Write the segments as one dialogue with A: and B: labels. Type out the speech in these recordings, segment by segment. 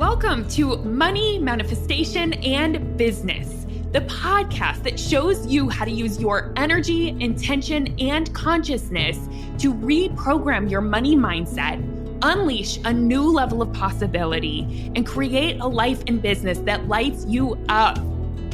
A: Welcome to Money, Manifestation, and Business, the podcast that shows you how to use your energy, intention, and consciousness to reprogram your money mindset, unleash a new level of possibility, and create a life and business that lights you up.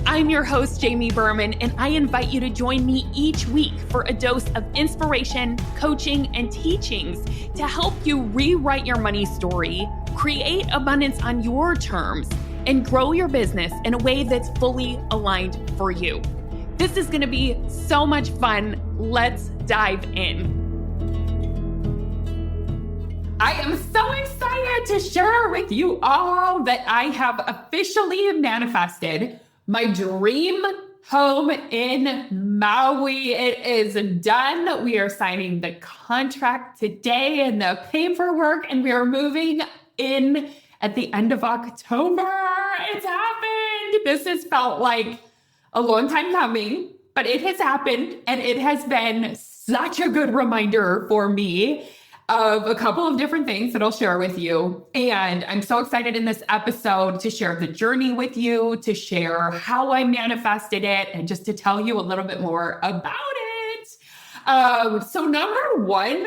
A: I'm your host, Jamie Berman, and I invite you to join me each week for a dose of inspiration, coaching, and teachings to help you rewrite your money story, create abundance on your terms, and grow your business in a way that's fully aligned for you. This is going to be so much fun. Let's dive in. I am so excited to share with you all that I have officially manifested my dream home in Maui. It is done. We are signing the contract today and the paperwork, and we are moving in at the end of October. It's happened. This has felt like a long time coming, but it has happened, and it has been such a good reminder for me of a couple of different things that I'll share with you. And I'm so excited in this episode to share the journey with you, to share how I manifested it, and just to tell you a little bit more about it. So number one,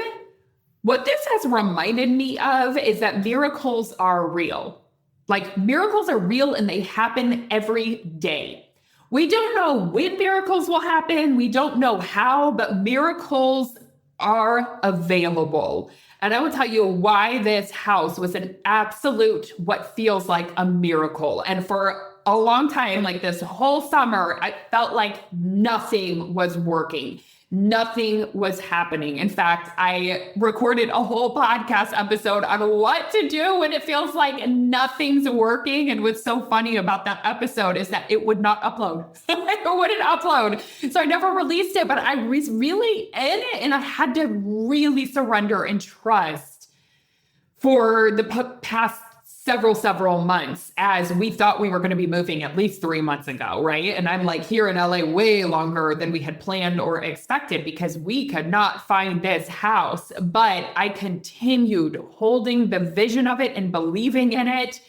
A: what this has reminded me of is that miracles are real. Like, miracles are real and they happen every day. We don't know when miracles will happen. We don't know how, but miracles are available. And I will tell you why this house was an absolute, what feels like a miracle. And for a long time, like this whole summer, I felt like nothing was working. Nothing was happening. In fact, I recorded a whole podcast episode on what to do when it feels like nothing's working. And what's so funny about that episode is that it would not upload. It wouldn't upload. So I never released it, but I was really in it, and I had to really surrender and trust for the past several months, as we thought we were going to be moving at least 3 months ago, right? And I'm like here in LA way longer than we had planned or expected because we could not find this house. But I continued holding the vision of it and believing in it.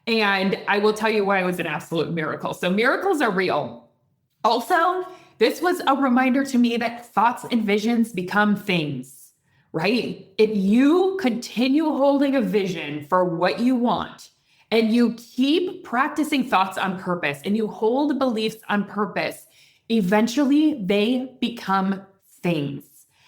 A: And I will tell you why it was an absolute miracle. So miracles are real. Also, this was a reminder to me that thoughts and visions become things. Right? If you continue holding a vision for what you want, and you keep practicing thoughts on purpose, and you hold beliefs on purpose, eventually they become things.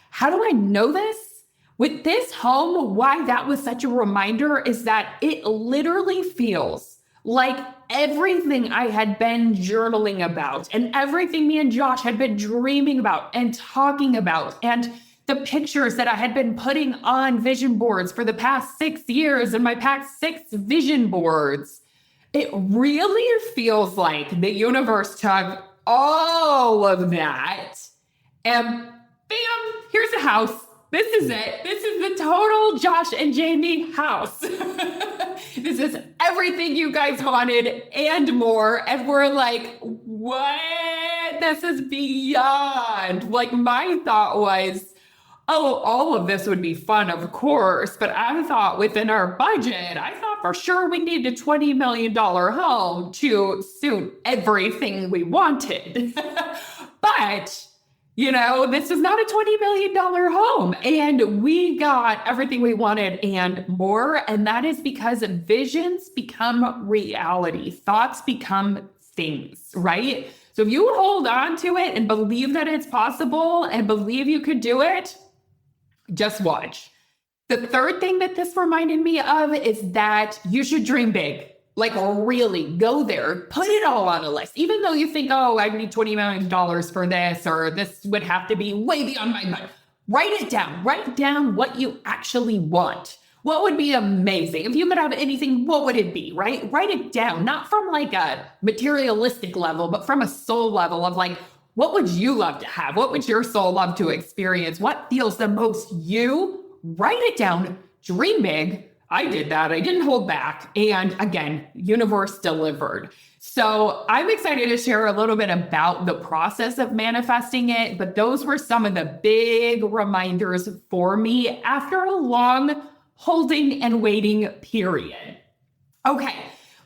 A: How do I know this? With this home, why that was such a reminder is that it literally feels like everything I had been journaling about, and everything me and Josh had been dreaming about and talking about, and the pictures that I had been putting on vision boards for the past 6 years and my past 6 vision boards. It really feels like the universe took all of that and bam, here's a house. This is it. This is the total Josh and Jamie house. This is everything you guys wanted and more. And we're like, what? This is beyond. Like, my thought was, oh, all of this would be fun, of course, but I thought within our budget, I thought for sure we needed a $20 million home to suit everything we wanted. But, you know, this is not a $20 million home, and we got everything we wanted and more. And that is because visions become reality. Thoughts become things, right? So if you hold on to it and believe that it's possible and believe you could do it, just watch. The third thing that this reminded me of is that you should dream big. Like, really go there, put it all on a list. Even though you think, oh, I need $20 million for this, or this would have to be way beyond my budget. Write it down. Write down what you actually want. What would be amazing? If you could have anything, what would it be, right? Write it down, not from like a materialistic level, but from a soul level of like, what would you love to have? What would your soul love to experience? What feels the most you? Write it down, dream big. I did that. I didn't hold back. And again, universe delivered. So I'm excited to share a little bit about the process of manifesting it, but those were some of the big reminders for me after a long holding and waiting period. Okay,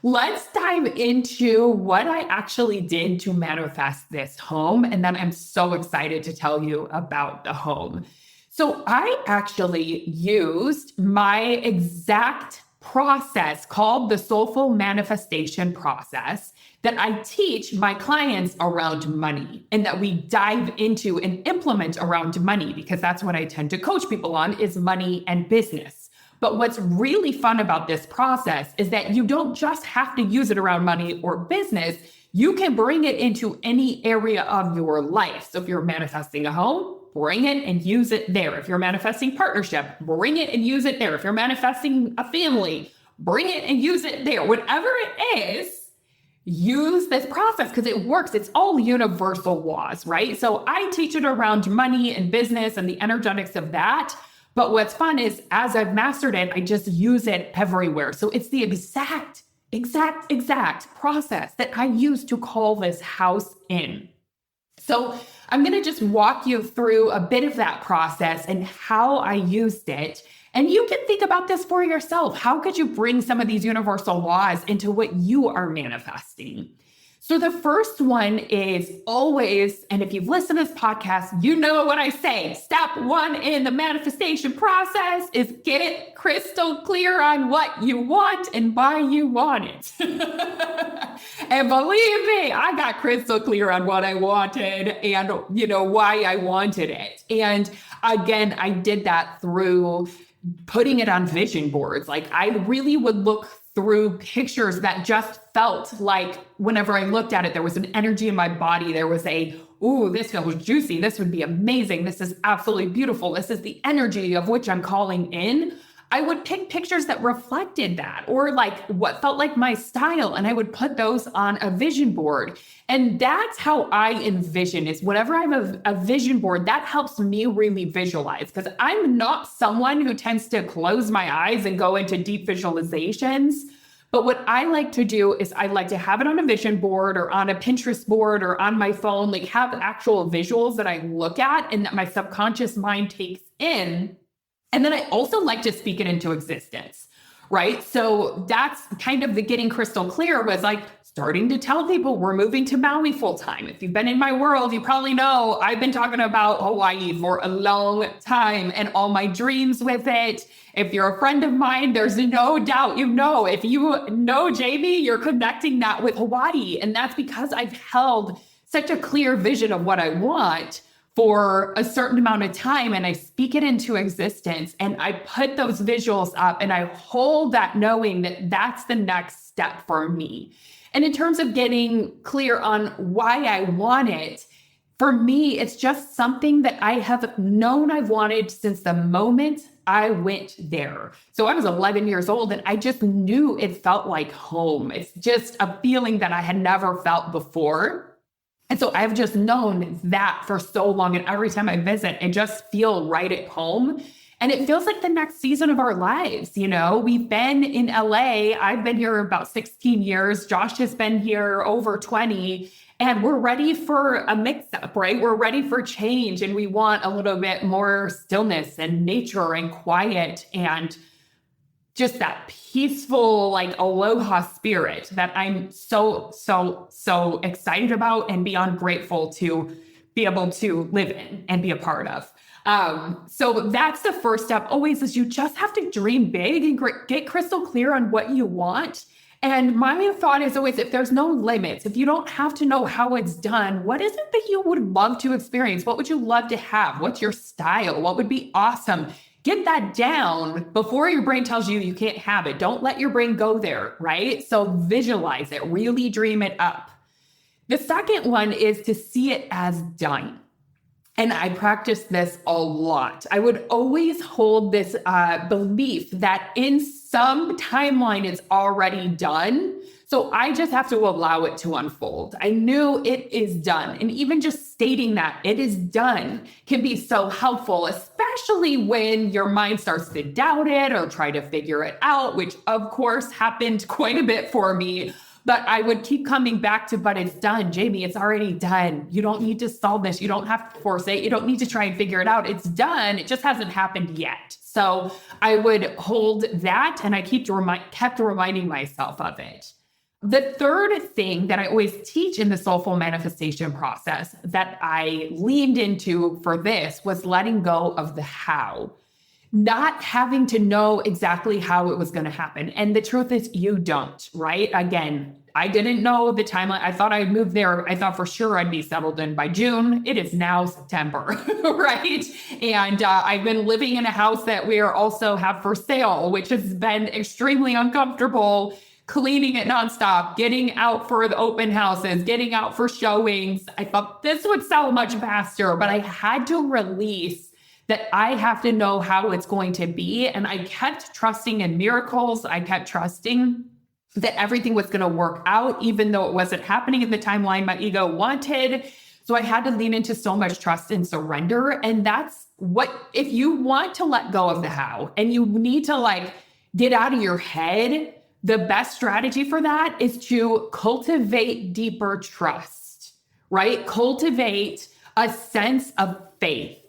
A: let's dive into what I actually did to manifest this home. And then I'm so excited to tell you about the home. So I actually used my exact process called the soulful manifestation process that I teach my clients around money and that we dive into and implement around money, because that's what I tend to coach people on, is money and business. But what's really fun about this process is that you don't just have to use it around money or business. You can bring it into any area of your life. So if you're manifesting a home, bring it and use it there. If you're manifesting partnership, bring it and use it there. If you're manifesting a family, bring it and use it there. Whatever it is, use this process because it works. It's all universal laws, right? So I teach it around money and business and the energetics of that. But what's fun is as I've mastered it, I just use it everywhere. So it's the exact process that I use to call this house in. So I'm going to just walk you through a bit of that process and how I used it. And you can think about this for yourself. How could you bring some of these universal laws into what you are manifesting? So the first one is always, and if you've listened to this podcast, you know what I say. Step one in the manifestation process is get it crystal clear on what you want and why you want it. And believe me, I got crystal clear on what I wanted and, why I wanted it. And again, I did that through putting it on vision boards. Like I really would look through pictures that just felt like whenever I looked at it, there was an energy in my body. There was ooh, this feels juicy. This would be amazing. This is absolutely beautiful. This is the energy of which I'm calling in. I would pick pictures that reflected that or like what felt like my style. And I would put those on a vision board. And that's how I envision is whenever I'm a vision board, that helps me really visualize because I'm not someone who tends to close my eyes and go into deep visualizations. But what I like to do is I like to have it on a vision board or on a Pinterest board or on my phone, like have actual visuals that I look at and that my subconscious mind takes in. And then I also like to speak it into existence, right? So that's kind of the getting crystal clear was like starting to tell people we're moving to Maui full time. If you've been in my world, you probably know I've been talking about Hawaii for a long time and all my dreams with it. If you're a friend of mine, there's no doubt, if you know Jamie, you're connecting that with Hawaii. And that's because I've held such a clear vision of what I want for a certain amount of time and I speak it into existence and I put those visuals up and I hold that knowing that that's the next step for me. And in terms of getting clear on why I want it, for me, it's just something that I have known I've wanted since the moment I went there. So I was 11 years old and I just knew it felt like home. It's just a feeling that I had never felt before. And so I've just known that for so long. And every time I visit, I just feel right at home. And it feels like the next season of our lives. We've been in LA. I've been here about 16 years. Josh has been here over 20. And we're ready for a mix-up, right? We're ready for change. And we want a little bit more stillness and nature and quiet and just that peaceful, like aloha spirit that I'm so excited about and beyond grateful to be able to live in and be a part of. So that's the first step always is you just have to dream big and get crystal clear on what you want. And my thought is always, if there's no limits, if you don't have to know how it's done, what is it that you would love to experience? What would you love to have? What's your style? What would be awesome? Get that down before your brain tells you you can't have it. Don't let your brain go there, right? So visualize it, really dream it up. The second one is to see it as done. And I practiced this a lot. I would always hold this belief that in some timeline it's already done. So I just have to allow it to unfold. I knew it is done. And even just stating that it is done can be so helpful, especially when your mind starts to doubt it or try to figure it out, which of course happened quite a bit for me. But I would keep coming back to, but it's done, Jamie, it's already done. You don't need to solve this. You don't have to force it. You don't need to try and figure it out. It's done. It just hasn't happened yet. So I would hold that and I kept reminding myself of it. The third thing that I always teach in the soulful manifestation process that I leaned into for this was letting go of the how. Not having to know exactly how it was going to happen. And the truth is, you don't, right? Again, I didn't know the timeline. I thought I'd move there. I thought for sure I'd be settled in by June. It is now September, right? And I've been living in a house that we also have for sale, which has been extremely uncomfortable, cleaning it nonstop, getting out for the open houses, getting out for showings. I thought this would sell much faster, but I had to release that I have to know how it's going to be. And I kept trusting in miracles. I kept trusting that everything was going to work out, even though it wasn't happening in the timeline my ego wanted. So I had to lean into so much trust and surrender. And that's what, if you want to let go of the how and you need to get out of your head, the best strategy for that is to cultivate deeper trust, right? Cultivate a sense of faith.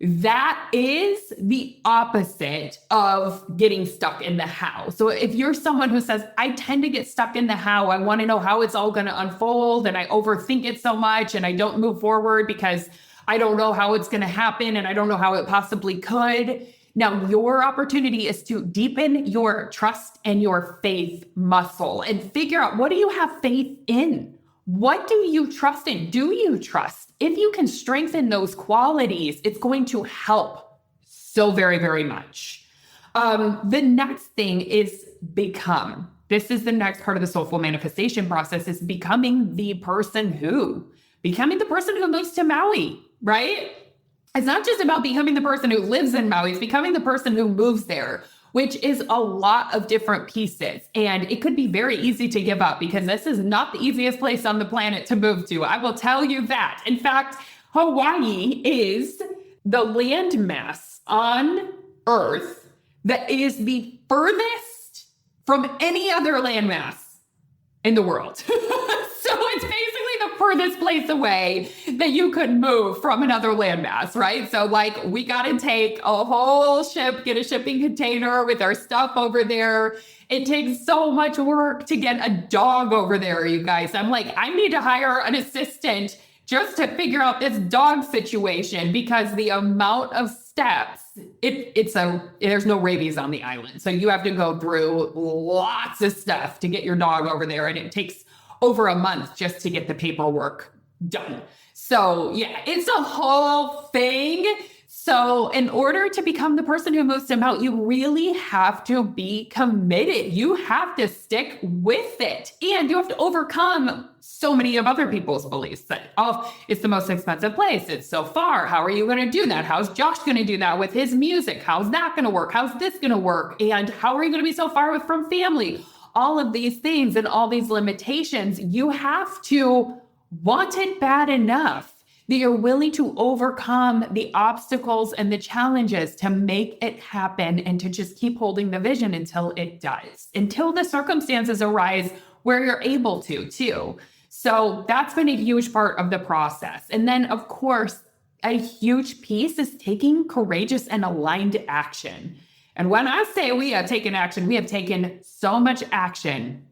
A: That is the opposite of getting stuck in the how. So if you're someone who says, I tend to get stuck in the how, I want to know how it's all going to unfold and I overthink it so much and I don't move forward because I don't know how it's going to happen and I don't know how it possibly could. Now, your opportunity is to deepen your trust and your faith muscle and figure out, what do you have faith in? What do you trust in? Do you trust? If you can strengthen those qualities, it's going to help so very, very much. The next thing is become. This is the next part of the soulful manifestation process, is becoming the person who moves to Maui, right? It's not just about becoming the person who lives in Maui, it's becoming the person who moves there, which is a lot of different pieces. And it could be very easy to give up because this is not the easiest place on the planet to move to. I will tell you that. In fact, Hawaii is the landmass on Earth that is the furthest from any other landmass in the world. So it's basically the furthest place away that you could move from another landmass, right? So we got to take a whole ship, get a shipping container with our stuff over there. It takes so much work to get a dog over there, you guys. I'm I need to hire an assistant just to figure out this dog situation because the amount of steps, there's no rabies on the island. So you have to go through lots of stuff to get your dog over there. And it takes over a month just to get the paperwork done. So yeah, it's a whole thing. So in order to become the person who moves them out, you really have to be committed. You have to stick with it. And you have to overcome so many of other people's beliefs that, oh, it's the most expensive place. It's so far. How are you going to do that? How's Josh going to do that with his music? How's that going to work? How's this going to work? And how are you going to be so far from family? All of these things and all these limitations, you have to want it bad enough that you're willing to overcome the obstacles and the challenges to make it happen and to just keep holding the vision until it does, until the circumstances arise where you're able to too. So that's been a huge part of the process. And then, of course, a huge piece is taking courageous and aligned action. And when I say we have taken action, we have taken so much action.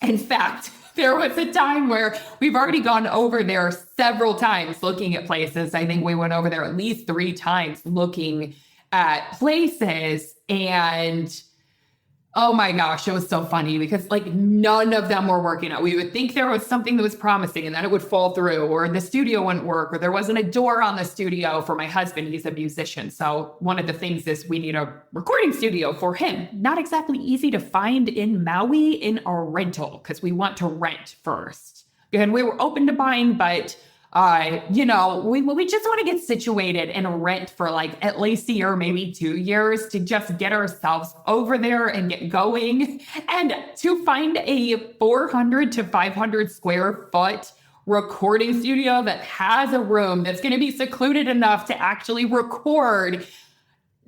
A: In fact, there was a time where we've already gone over there several times looking at places. I think we went over there at least 3 times looking at places. And oh my gosh, it was so funny because none of them were working out. We would think there was something that was promising and then it would fall through, or the studio wouldn't work, or there wasn't a door on the studio for my husband. He's a musician. So one of the things is we need a recording studio for him. Not exactly easy to find in Maui in a rental because we want to rent first. And we were open to buying, but we just want to get situated and rent for at least a year, maybe 2 years to just get ourselves over there and get going. And to find a 400 to 500 square foot recording studio that has a room that's going to be secluded enough to actually record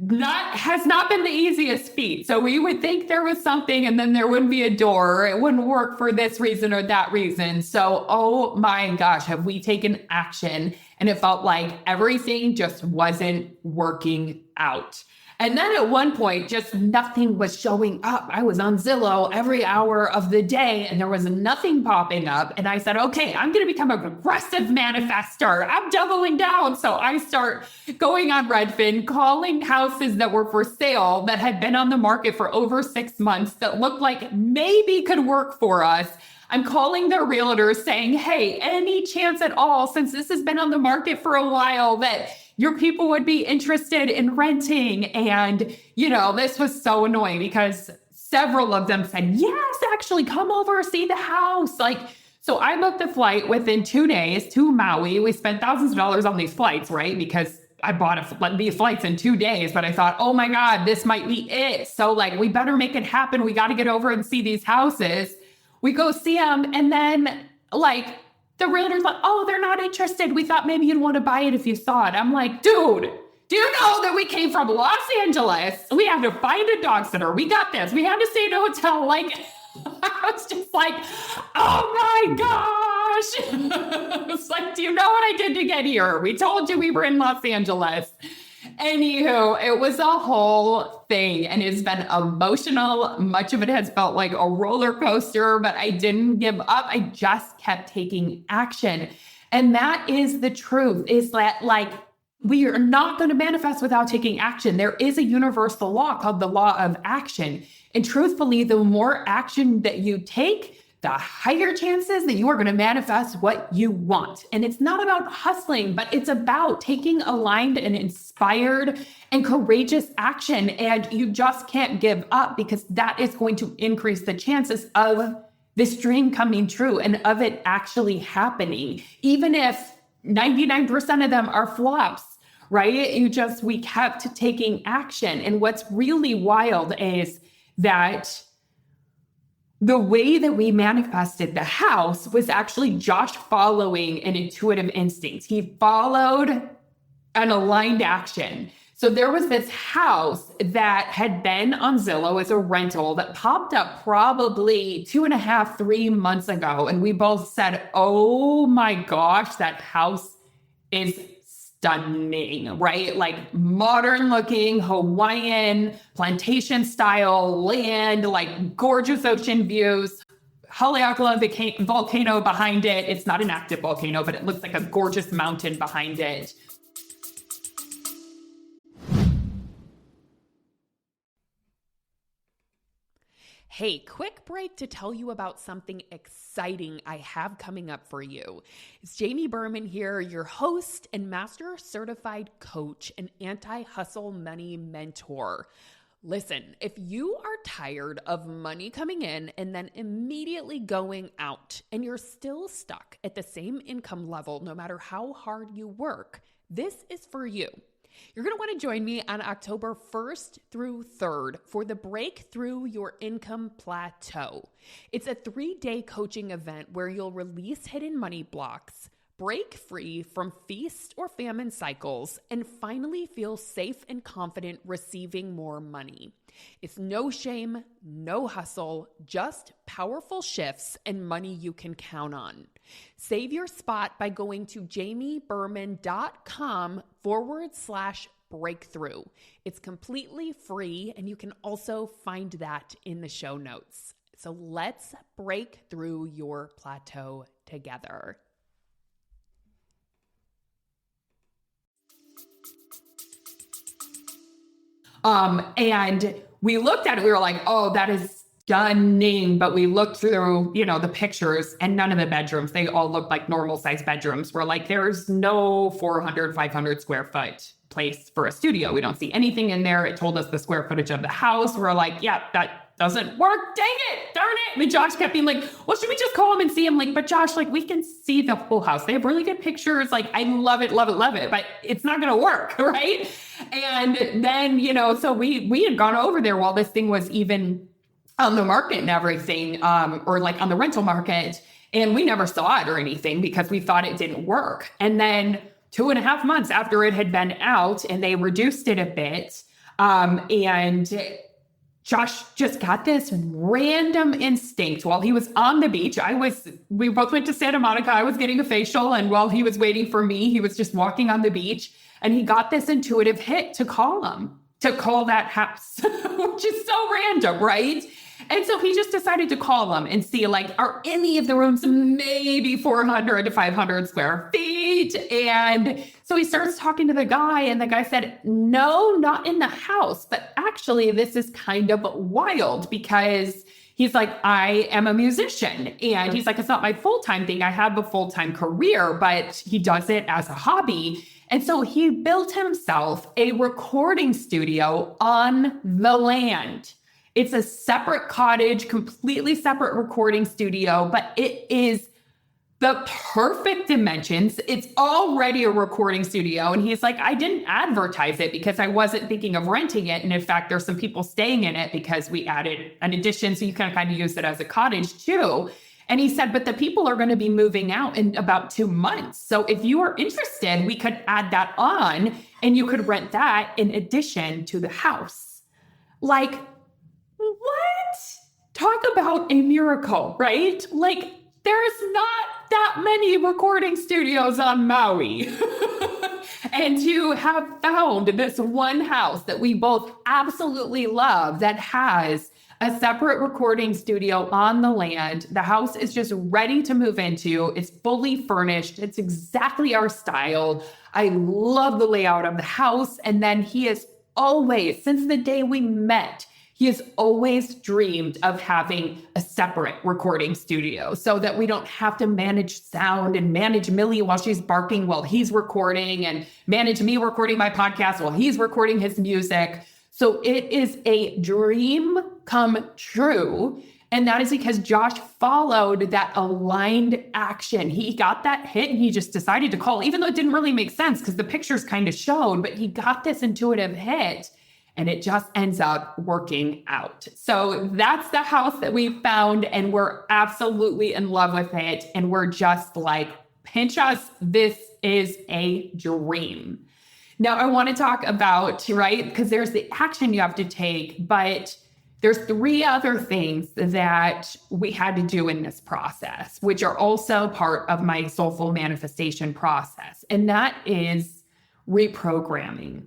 A: has not been the easiest feat. So we would think there was something and then there wouldn't be a door, or it wouldn't work for this reason or that reason. So, oh my gosh, have we taken action? And it felt like everything just wasn't working out. And then at one point, just nothing was showing up. I was on Zillow every hour of the day and there was nothing popping up. And I said, okay, I'm going to become a progressive manifester. I'm doubling down. So I start going on Redfin, calling houses that were for sale that had been on the market for over 6 months that looked like maybe could work for us. I'm calling their realtors saying, hey, any chance at all, since this has been on the market for a while, that your people would be interested in renting. And, this was so annoying because several of them said, yes, actually come over, see the house. So I booked a flight within 2 days to Maui. We spent thousands of dollars on these flights, right? Because I bought these flights in 2 days, but I thought, oh my God, this might be it. So we better make it happen. We got to get over and see these houses. We go see them. And then the realtor's like, oh, they're not interested. We thought maybe you'd want to buy it if you saw it. I'm like, dude, do you know that we came from Los Angeles? We had to find a dog sitter. We got this. We had to stay in a hotel. I was just like, oh my gosh. It's like, do you know what I did to get here? We told you we were in Los Angeles. Anywho, it was a whole thing and it's been emotional. Much of it has felt like a roller coaster, but I didn't give up. I just kept taking action. And that is the truth, is that we are not going to manifest without taking action. There is a universal law called the law of action. And truthfully, the more action that you take, the higher chances that you are going to manifest what you want. And it's not about hustling, but it's about taking aligned and inspired and courageous action. And you just can't give up because that is going to increase the chances of this dream coming true and of it actually happening. Even if 99% of them are flops, right? We kept taking action. And what's really wild is that the way that we manifested the house was actually Josh following an intuitive instinct. He followed an aligned action. So there was this house that had been on Zillow as a rental that popped up probably 2.5, 3 months ago. And we both said, oh my gosh, that house is stunning, right? Modern looking Hawaiian plantation style land, gorgeous ocean views, Haleakala volcano behind it. It's not an active volcano, but it looks like a gorgeous mountain behind it.
B: Hey, quick break to tell you about something exciting I have coming up for you. It's Jamie Berman here, your host and master certified coach and anti-hustle money mentor. Listen, if you are tired of money coming in and then immediately going out and you're still stuck at the same income level no matter how hard you work, this is for you. You're going to want to join me on October 1st through 3rd for the Breakthrough Your Income Plateau. It's a 3-day coaching event where you'll release hidden money blocks, break free from feast or famine cycles, and finally feel safe and confident receiving more money. It's no shame, no hustle, just powerful shifts and money you can count on. Save your spot by going to jamieberman.com/breakthrough. It's completely free, and you can also find that in the show notes. So let's break through your plateau together.
A: And we looked at it, we were like, oh, that is stunning. But we looked through, the pictures and none of the bedrooms, they all looked like normal size bedrooms. We're like, there's no 400, 500 square foot place for a studio. We don't see anything in there. It told us the square footage of the house. We're like, yeah, that doesn't work. Dang it. Darn it. And Josh kept being like, well, should we just call him and see him? But Josh, we can see the whole house. They have really good pictures. I love it, love it, love it, but it's not going to work. Right. And then, so we had gone over there while this thing was even on the market and everything, or on the rental market. And we never saw it or anything because we thought it didn't work. And then 2.5 months after it had been out and they reduced it a bit, and Josh just got this random instinct while he was on the beach. We both went to Santa Monica. I was getting a facial, and while he was waiting for me, he was just walking on the beach, and he got this intuitive hit to call him, to call that house, which is so random, right? And so he just decided to call them and see, like, are any of the rooms maybe 400 to 500 square feet? And so he starts talking to the guy, and the guy said, no, not in the house. But actually, this is kind of wild because he's like, I am a musician. And he's like, it's not my full-time thing. I have a full-time career, but he does it as a hobby. And so he built himself a recording studio on the land. It's a separate cottage, completely separate recording studio, but it is the perfect dimensions. It's already a recording studio. And he's like, I didn't advertise it because I wasn't thinking of renting it. And in fact, there's some people staying in it because we added an addition. So you can kind of use it as a cottage too. And he said, but the people are going to be moving out in about 2 months. So if you are interested, we could add that on and you could rent that in addition to the house. Like, what? Talk about a miracle, right? Like, there's not that many recording studios on Maui. And to have found this one house that we both absolutely love that has a separate recording studio on the land. The house is just ready to move into. It's fully furnished. It's exactly our style. I love the layout of the house. And then he has always, since the day we met, he has always dreamed of having a separate recording studio so that we don't have to manage sound and manage Millie while she's barking while he's recording and manage me recording my podcast while he's recording his music. So it is a dream come true. And that is because Josh followed that aligned action. He got that hit and he just decided to call, even though it didn't really make sense because the pictures kind of showed, but he got this intuitive hit. And it just ends up working out. So that's the house that we found, and we're absolutely in love with it. And we're just like, pinch us, this is a dream. Now, I want to talk about, right, because there's the action you have to take, but there's 3 other things that we had to do in this process, which are also part of my soulful manifestation process. And that is reprogramming.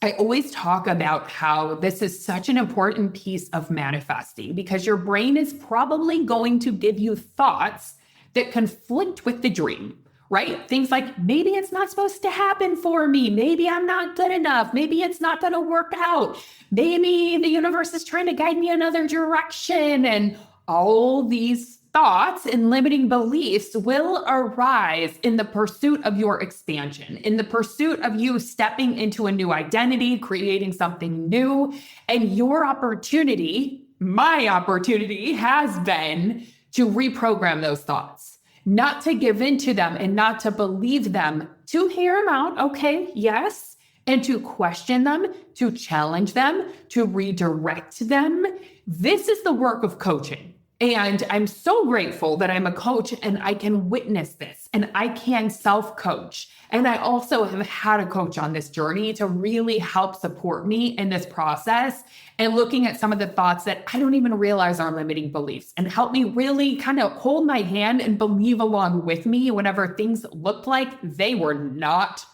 A: I always talk about how this is such an important piece of manifesting because your brain is probably going to give you thoughts that conflict with the dream, right? Things like, maybe it's not supposed to happen for me. Maybe I'm not good enough. Maybe it's not going to work out. Maybe the universe is trying to guide me another direction. And all these thoughts and limiting beliefs will arise in the pursuit of your expansion, in the pursuit of you stepping into a new identity, creating something new. And your opportunity, my opportunity, has been to reprogram those thoughts, not to give in to them and not to believe them, to hear them out. Okay, yes. And to question them, to challenge them, to redirect them. This is the work of coaching. And I'm so grateful that I'm a coach and I can witness this and I can self-coach. And I also have had a coach on this journey to really help support me in this process and looking at some of the thoughts that I don't even realize are limiting beliefs and help me really kind of hold my hand and believe along with me whenever things looked like they were not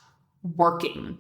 A: working.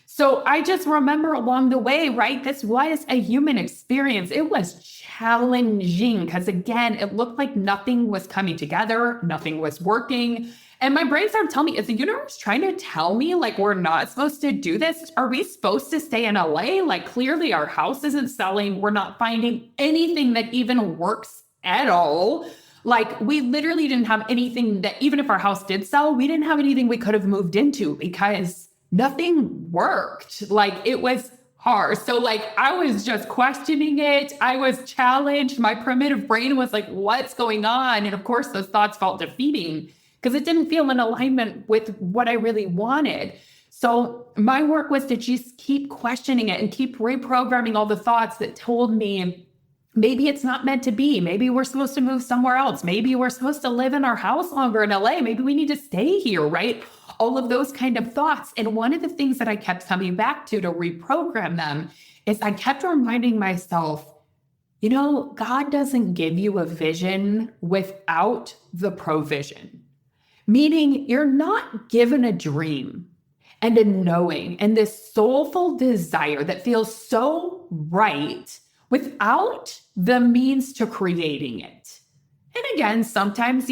A: So I just remember along the way, right? This was a human experience. It was challenging because, again, it looked like nothing was coming together. Nothing was working. And my brain started telling me, is the universe trying to tell me like we're not supposed to do this? Are we supposed to stay in LA? Like clearly our house isn't selling. We're not finding anything that even works at all. Like we literally didn't have anything that, even if our house did sell, we didn't have anything we could have moved into because nothing worked. Like it was hard. So like I was just questioning it. I was challenged. My primitive brain was like, what's going on? And of course those thoughts felt defeating because it didn't feel in alignment with what I really wanted. So my work was to just keep questioning it and keep reprogramming all the thoughts that told me maybe it's not meant to be. Maybe we're supposed to move somewhere else. Maybe we're supposed to live in our house longer in LA. Maybe we need to stay here, right? All of those kind of thoughts. And one of the things that I kept coming back to reprogram them is I kept reminding myself, you know, God doesn't give you a vision without the provision. Meaning you're not given a dream and a knowing and this soulful desire that feels so right without the means to creating it. And again, sometimes,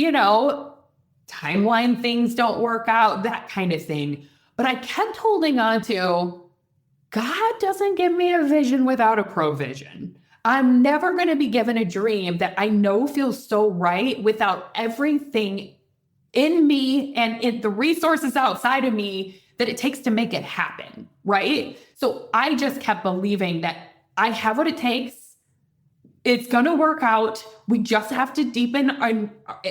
A: timeline things don't work out, that kind of thing. But I kept holding on to, God doesn't give me a vision without a provision. I'm never going to be given a dream that I know feels so right without everything in me and in the resources outside of me that it takes to make it happen, right? So I just kept believing that I have what it takes. It's going to work out. We just have to deepen and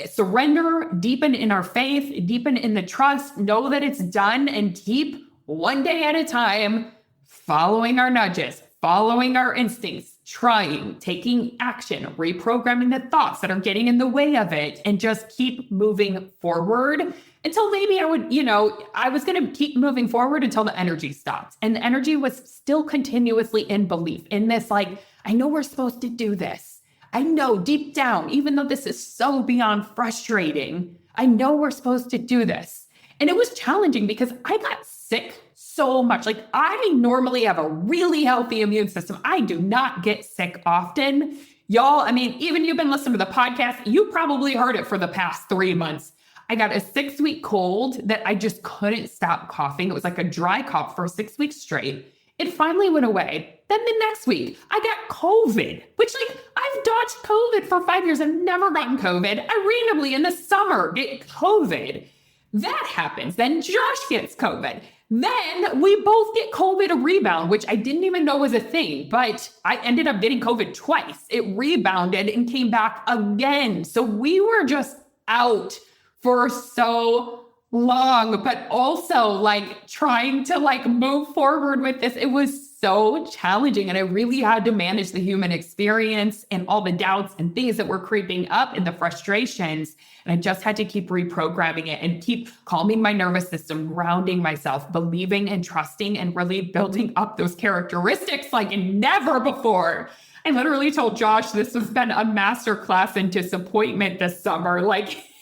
A: surrender, deepen in our faith, deepen in the trust, know that it's done, and keep one day at a time following our nudges, following our instincts, trying, taking action, reprogramming the thoughts that are getting in the way of it, and just keep moving forward until maybe I was going to keep moving forward until the energy stopped. And the energy was still continuously in belief in this, I know we're supposed to do this. I know deep down, even though this is so beyond frustrating, I know we're supposed to do this. And it was challenging because I got sick so much. I normally have a really healthy immune system. I do not get sick often. Y'all, even you've been listening to the podcast, you probably heard it for the past 3 months. I got a 6-week cold that I just couldn't stop coughing. It was like a dry cough for 6 weeks straight. It finally went away. Then the next week, I got COVID, which I've dodged COVID for 5 years. I've never gotten COVID. I randomly in the summer get COVID. That happens. Then Josh gets COVID. Then we both get COVID rebound, which I didn't even know was a thing, but I ended up getting COVID twice. It rebounded and came back again. So we were just out for so long, but also trying to move forward with this. It was so challenging. And I really had to manage the human experience and all the doubts and things that were creeping up and the frustrations. And I just had to keep reprogramming it and keep calming my nervous system, grounding myself, believing and trusting, and really building up those characteristics like never before. I literally told Josh this has been a master class in disappointment this summer.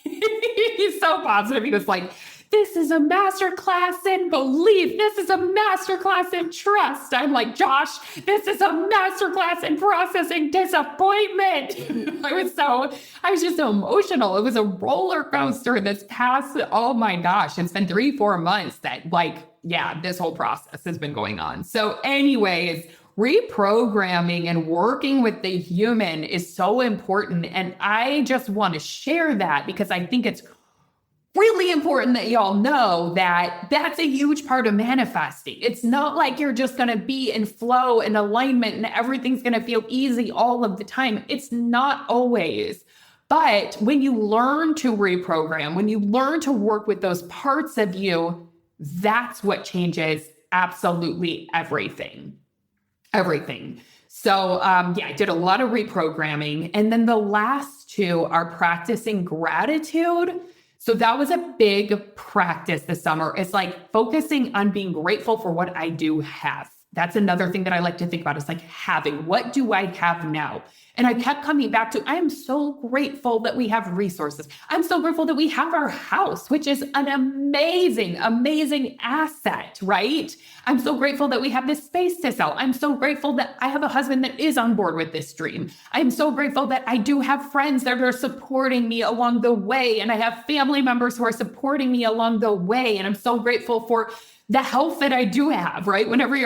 A: He's so positive. He was like, this is a master class in belief. This is a master class in trust. I'm like, Josh, this is a master class in processing disappointment. I was just so emotional. It was a roller coaster this past, oh my gosh, it's been 3-4 months that this whole process has been going on. So anyways, reprogramming and working with the human is so important. And I just want to share that because I think it's really important that y'all know that that's a huge part of manifesting. It's not like you're just going to be in flow and alignment and everything's going to feel easy all of the time. It's not always. But when you learn to reprogram, when you learn to work with those parts of you, that's what changes absolutely everything. Everything. So I did a lot of reprogramming. And then the last two are practicing gratitude. So that was a big practice this summer. It's focusing on being grateful for what I do have. That's another thing that I like to think about. It's having, what do I have now? And I kept coming back to, I am so grateful that we have resources. I'm so grateful that we have our house, which is an amazing, amazing asset, right? I'm so grateful that we have this space to sell. I'm so grateful that I have a husband that is on board with this dream. I'm so grateful that I do have friends that are supporting me along the way. And I have family members who are supporting me along the way. And I'm so grateful for the health that I do have, right? Whenever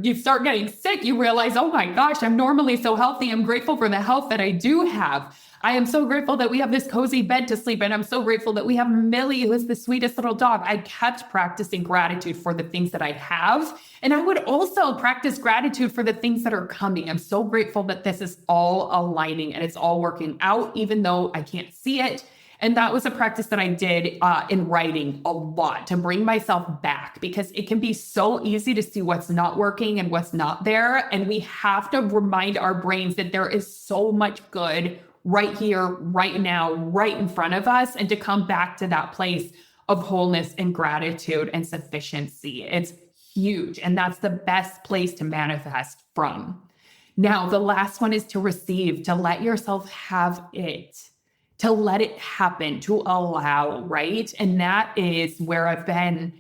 A: you start getting sick, you realize, oh my gosh, I'm normally so healthy. I'm grateful for the health that I do have. I am so grateful that we have this cozy bed to sleep in. I'm so grateful that we have Millie, who is the sweetest little dog. I kept practicing gratitude for the things that I have. And I would also practice gratitude for the things that are coming. I'm so grateful that this is all aligning and it's all working out, even though I can't see it. And that was a practice that I did in writing a lot to bring myself back, because it can be so easy to see what's not working and what's not there. And we have to remind our brains that there is so much good right here, right now, right in front of us, and to come back to that place of wholeness and gratitude and sufficiency. It's huge. And that's the best place to manifest from. Now, the last one is to receive, to let yourself have it. To let it happen, to allow, right? And that is where I've been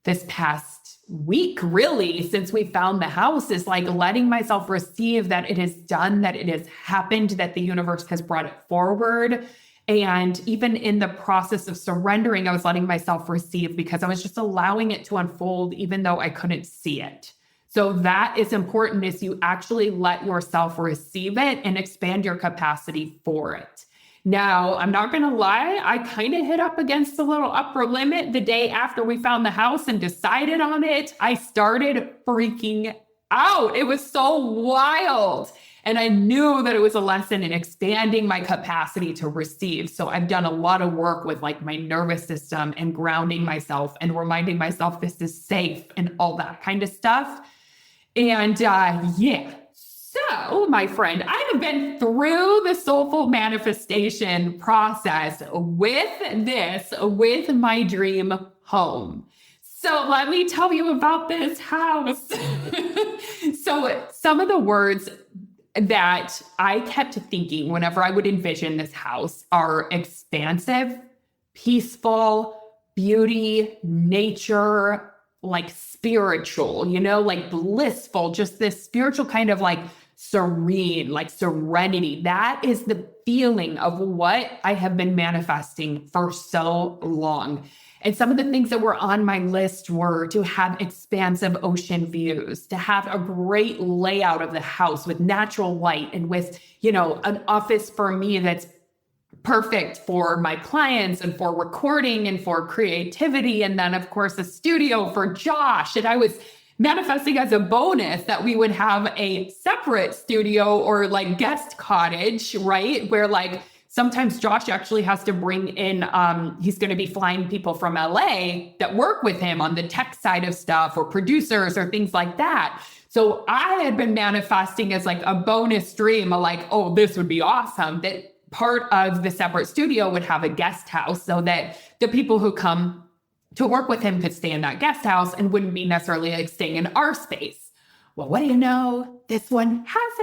A: this past week, really, since we found the house, is like letting myself receive that it is done, that it has happened, that the universe has brought it forward. And even in the process of surrendering, I was letting myself receive because I was just allowing it to unfold, even though I couldn't see it. So that is important, is you actually let yourself receive it and expand your capacity for it. Now, I'm not going to lie, I kind of hit up against the little upper limit the day after we found the house and decided on it. I started freaking out. It was so wild. And I knew that it was a lesson in expanding my capacity to receive. So I've done a lot of work with like my nervous system and grounding myself and reminding myself this is safe and all that kind of stuff. And yeah. So, my friend, I have been through the soulful manifestation process with my dream home. So let me tell you about this house. So some of the words that I kept thinking whenever I would envision this house are expansive, peaceful, beauty, nature, like spiritual, like blissful, just this spiritual kind of like serene, like serenity. That is the feeling of what I have been manifesting for so long. And some of the things that were on my list were to have expansive ocean views, to have a great layout of the house with natural light and with, an office for me that's perfect for my clients and for recording and for creativity. And then, of course, a studio for Josh. And I was manifesting as a bonus that we would have a separate studio or like guest cottage, right? Where like sometimes Josh actually has to bring in, he's going to be flying people from LA that work with him on the tech side of stuff or producers or things like that. So I had been manifesting as like a bonus dream of like, oh, this would be awesome, that part of the separate studio would have a guest house so that the people who come to work with him could stay in that guest house and wouldn't be necessarily like staying in our space. Well, what do you know? This one has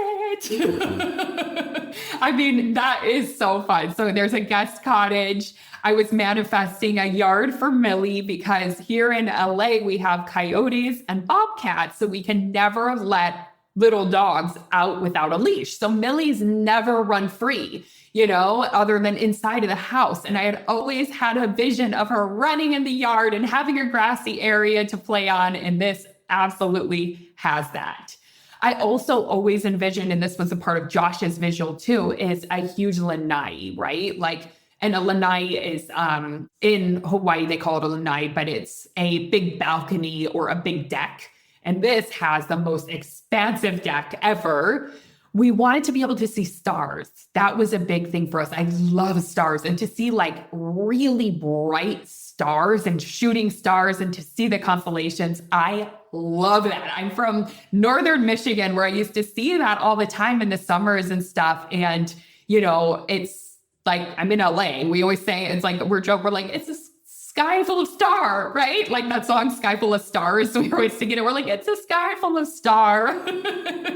A: it. I mean, that is so fun. So there's a guest cottage. I was manifesting a yard for Millie because here in LA, we have coyotes and bobcats. So we can never let little dogs out without a leash. So Millie's never run free, other than inside of the house. And I had always had a vision of her running in the yard and having a grassy area to play on. And this absolutely has that. I also always envisioned, and this was a part of Josh's visual too, is a huge lanai, right? And a lanai is, in Hawaii, they call it a lanai, but it's a big balcony or a big deck. And this has the most expansive deck ever. We wanted to be able to see stars. That was a big thing for us. I love stars, and to see like really bright stars and shooting stars and to see the constellations. I love that. I'm from northern Michigan, where I used to see that all the time in the summers and stuff. And, it's like, I'm in LA. We always say, it's like, we're like, it's a sky full of star, right? Like that song, Sky Full of Stars. So we were always singing it. We're like, it's a sky full of star,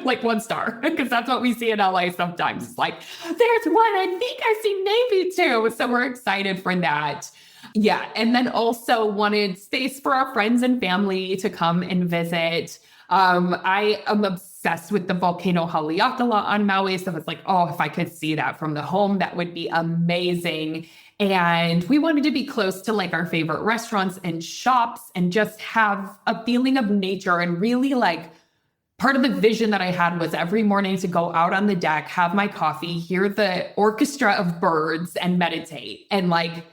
A: like one star, because that's what we see in LA sometimes. It's like, there's one, I think I see Navy too. So we're excited for that. Yeah. And then also wanted space for our friends and family to come and visit. I am obsessed with the volcano Haleakala on Maui. So it's like, oh, if I could see that from the home, that would be amazing. And we wanted to be close to like our favorite restaurants and shops and just have a feeling of nature. And really like part of the vision that I had was every morning to go out on the deck, have my coffee, hear the orchestra of birds and meditate. And like,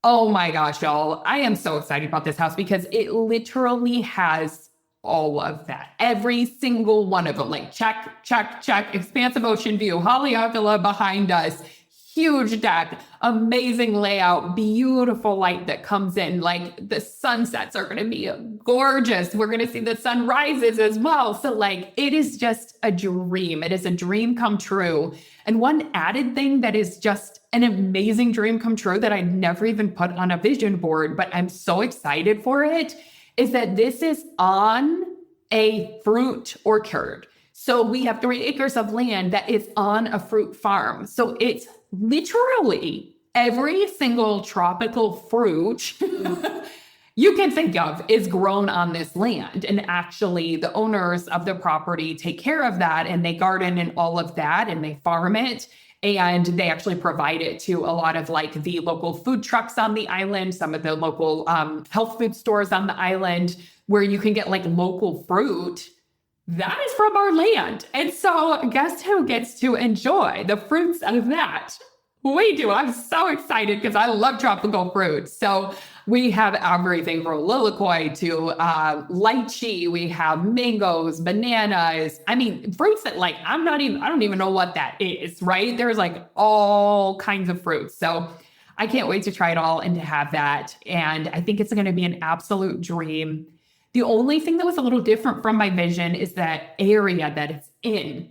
A: oh my gosh, y'all, I am so excited about this house because it literally has all of that. Every single one of them, like check, check, check, expansive ocean view, Haleakala behind us, huge deck, amazing layout, beautiful light that comes in. Like the sunsets are going to be gorgeous. We're going to see the sunrises as well. So like, it is just a dream. It is a dream come true. And one added thing that is just an amazing dream come true that I never even put on a vision board, but I'm so excited for it, is that this is on a fruit orchard. So we have 3 acres of land that is on a fruit farm. So it's literally every single tropical fruit you can think of is grown on this land. And actually the owners of the property take care of that, and they garden and all of that, and they farm it. And they actually provide it to a lot of like the local food trucks on the island, some of the local health food stores on the island, where you can get like local fruit that is from our land. And so guess who gets to enjoy the fruits of that? We do. I'm so excited because I love tropical fruits. So we have everything from lilikoi to lychee. We have mangoes, bananas. I mean, fruits that like, I don't even know what that is, right? There's like all kinds of fruits. So I can't wait to try it all and to have that. And I think it's going to be an absolute dream. The only thing that was a little different from my vision is that area that it's in,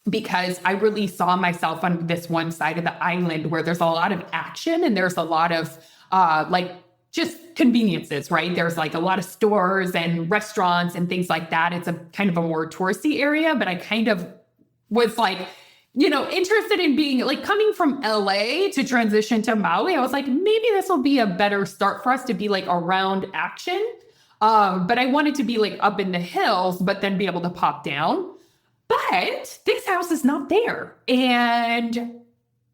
A: because I really saw myself on this one side of the island where there's a lot of action and there's a lot of like just conveniences, right? There's like a lot of stores and restaurants and things like that. It's a kind of a more touristy area, but I kind of was like, interested in being like coming from LA to transition to Maui. I was like, maybe this will be a better start for us to be like around action. But I wanted to be like up in the hills, but then be able to pop down. But this house is not there. And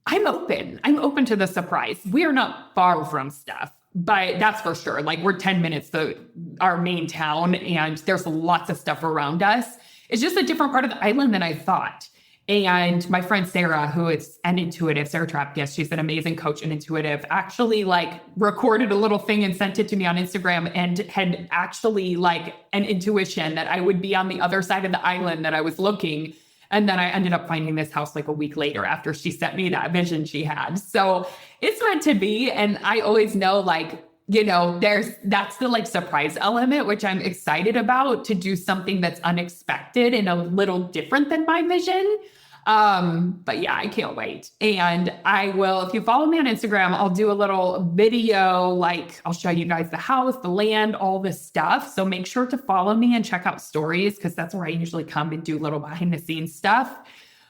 A: I'm open to the surprise. We are not far from stuff, but that's for sure. Like we're 10 minutes to our main town and there's lots of stuff around us. It's just a different part of the island than I thought. And my friend Sarah, who is an intuitive, Sarah Trapp, yes, she's an amazing coach and intuitive, actually like recorded a little thing and sent it to me on Instagram, and had actually like an intuition that I would be on the other side of the island that I was looking. And then I ended up finding this house like a week later after she sent me that vision she had. So it's meant to be. And I always know like, that's the like surprise element, which I'm excited about, to do something that's unexpected and a little different than my vision. But yeah, I can't wait. And I will, if you follow me on Instagram, I'll do a little video, like I'll show you guys the house, the land, all this stuff. So make sure to follow me and check out stories, because that's where I usually come and do little behind the scenes stuff.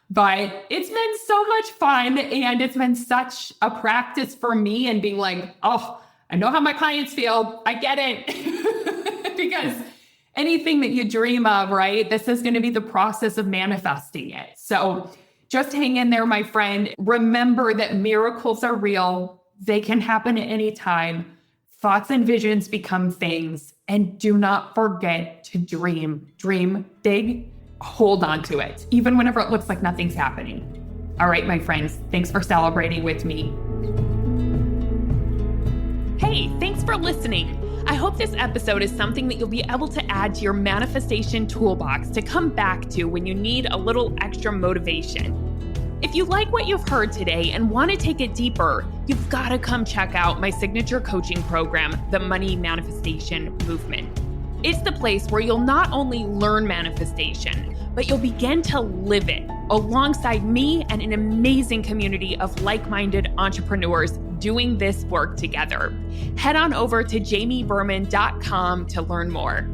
A: But it's been so much fun, and it's been such a practice for me, and being like, oh, I know how my clients feel. I get it. Because anything that you dream of, right? This is going to be the process of manifesting it. So just hang in there, my friend. Remember that miracles are real. They can happen at any time. Thoughts and visions become things. And do not forget to dream. Dream big. Hold on to it, even whenever it looks like nothing's happening. All right, my friends. Thanks for celebrating with me.
B: Hey, thanks for listening. I hope this episode is something that you'll be able to add to your manifestation toolbox to come back to when you need a little extra motivation. If you like what you've heard today and want to take it deeper, you've got to come check out my signature coaching program, the Money Manifestation Movement. It's the place where you'll not only learn manifestation, but you'll begin to live it alongside me and an amazing community of like-minded entrepreneurs doing this work together. Head on over to jamieberman.com to learn more.